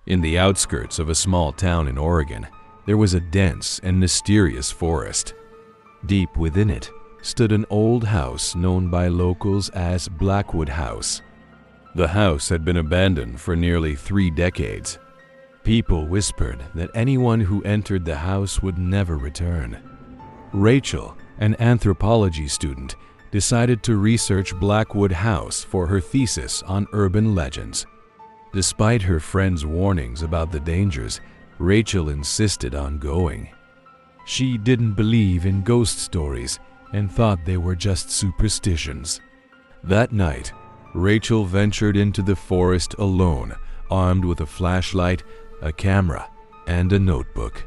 In the outskirts of a small town in Oregon, there was a dense and mysterious forest. Deep within it stood an old house known by locals as Blackwood House. The house had been abandoned for nearly 3 decades. People whispered that anyone who entered the house would never return. Rachel, an anthropology student, decided to research Blackwood House for her thesis on urban legends. Despite her friends' warnings about the dangers, Rachel insisted on going. She didn't believe in ghost stories and thought they were just superstitions. That night, Rachel ventured into the forest alone, armed with a flashlight, a camera, and a notebook.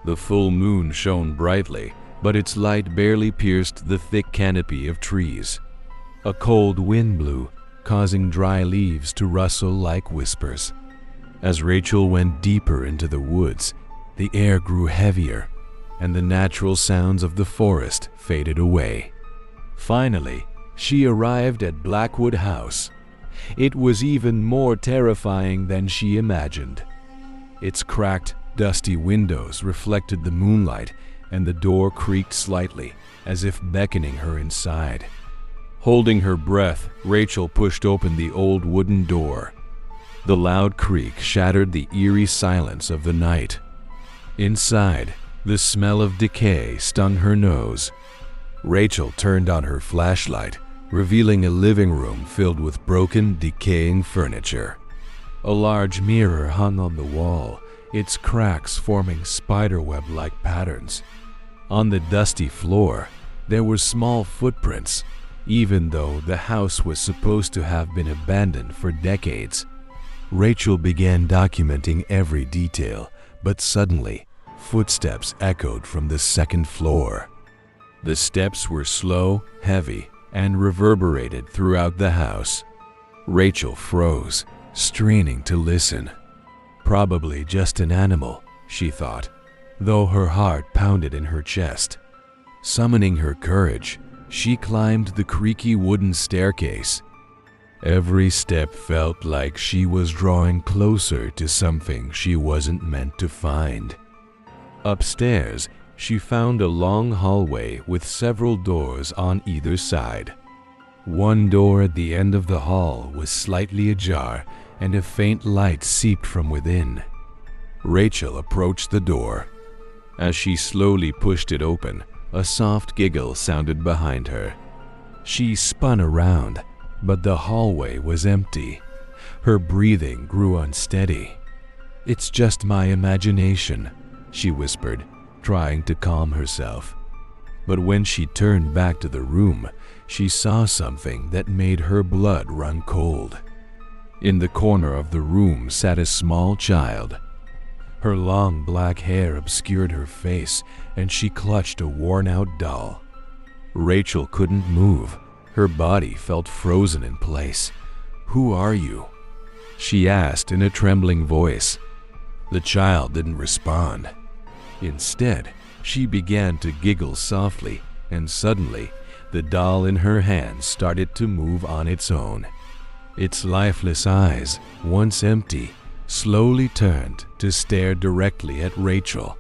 The full moon shone brightly, but its light barely pierced the thick canopy of trees. A cold wind blew, causing dry leaves to rustle like whispers. As Rachel went deeper into the woods, the air grew heavier, and the natural sounds of the forest faded away. Finally, she arrived at Blackwood House. It was even more terrifying than she imagined. Its cracked, dusty windows reflected the moonlight, and the door creaked slightly, as if beckoning her inside. Holding her breath, Rachel pushed open the old wooden door. The loud creak shattered the eerie silence of the night. Inside, the smell of decay stung her nose. Rachel turned on her flashlight, revealing a living room filled with broken, decaying furniture. A large mirror hung on the wall, its cracks forming spiderweb-like patterns. On the dusty floor, there were small footprints, even though the house was supposed to have been abandoned for decades. Rachel began documenting every detail, but suddenly, footsteps echoed from the second floor. The steps were slow, heavy, and reverberated throughout the house. Rachel froze, straining to listen. Probably just an animal, she thought, though her heart pounded in her chest. Summoning her courage, she climbed the creaky wooden staircase. Every step felt like she was drawing closer to something she wasn't meant to find. Upstairs, she found a long hallway with several doors on either side. One door at the end of the hall was slightly ajar, and a faint light seeped from within. Rachel approached the door. As she slowly pushed it open, a soft giggle sounded behind her. She spun around, but the hallway was empty. Her breathing grew unsteady. "It's just my imagination," she whispered, trying to calm herself. But when she turned back to the room, she saw something that made her blood run cold. In the corner of the room sat a small child. Her long black hair obscured her face, and she clutched a worn-out doll. Rachel couldn't move. Her body felt frozen in place. "Who are you?" she asked in a trembling voice. The child didn't respond. Instead, she began to giggle softly, and suddenly, the doll in her hand started to move on its own. Its lifeless eyes, once empty, slowly turned to stare directly at Rachel.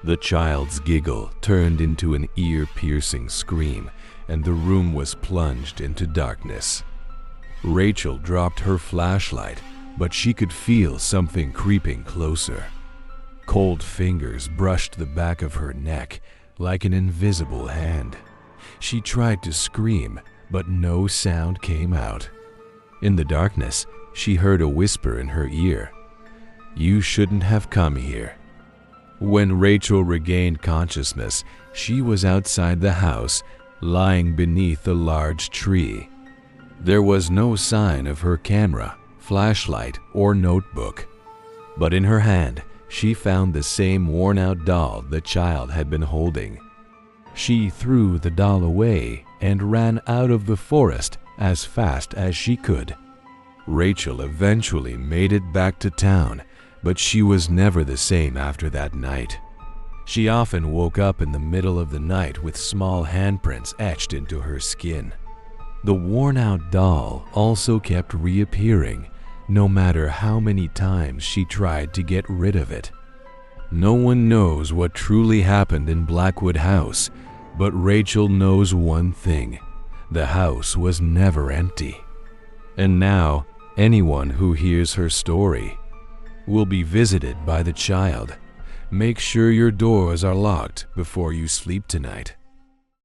The child's giggle turned into an ear-piercing scream, and the room was plunged into darkness. Rachel dropped her flashlight, but she could feel something creeping closer. Cold fingers brushed the back of her neck like an invisible hand. She tried to scream, but no sound came out. In the darkness, she heard a whisper in her ear. "You shouldn't have come here." When Rachel regained consciousness, she was outside the house, lying beneath a large tree. There was no sign of her camera, flashlight, or notebook. But in her hand, she found the same worn-out doll the child had been holding. She threw the doll away and ran out of the forest as fast as she could. Rachel eventually made it back to town, but she was never the same after that night. She often woke up in the middle of the night with small handprints etched into her skin. The worn-out doll also kept reappearing, no matter how many times she tried to get rid of it. No one knows what truly happened in Blackwood House, but Rachel knows one thing: the house was never empty. And now, anyone who hears her story will be visited by the child. Make sure your doors are locked before you sleep tonight.